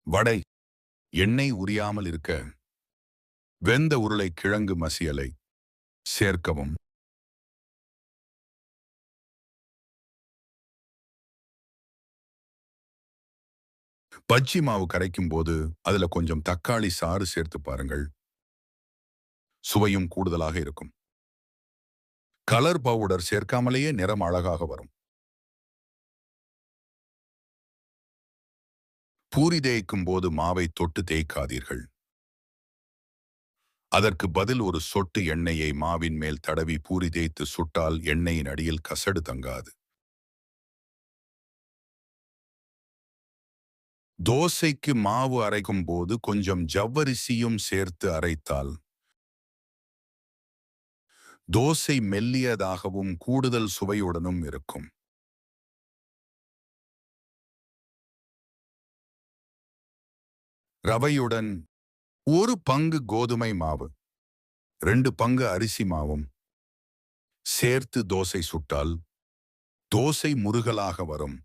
வடை எண்ணெய் உரியாமல் இருக்க வெந்த உருளை கிழங்கு மசியலை சேர்க்கவும். பஜ்ஜி மாவு கரைக்கும் போது அதுல கொஞ்சம் தக்காளி சாறு சேர்த்து பாருங்கள். சுவையும் கூடுதலாக இருக்கும். கலர் பவுடர் சேர்க்காமலேயே நிறம் அழகாக வரும். பூரி தேய்க்கும் போது மாவை தொட்டு தேய்க்காதீர்கள். அதற்கு பதில் ஒரு சொட்டு எண்ணெயை மாவின் மேல் தடவி பூரி தேய்த்து சுட்டால் எண்ணெயின் அடியில் கசடு தங்காது. தோசைக்கு மாவு அரைக்கும் போது கொஞ்சம் ஜவ்வரிசியும் சேர்த்து அரைத்தால் தோசை மெல்லியதாகவும் கூடுதல் சுவையுடனும் இருக்கும். ரவையுடன் ஒரு பங்கு கோதுமை மாவு, 2 பங்கு அரிசி மாவும் சேர்த்து தோசை சுட்டால் தோசை முறுகலாக வரும்.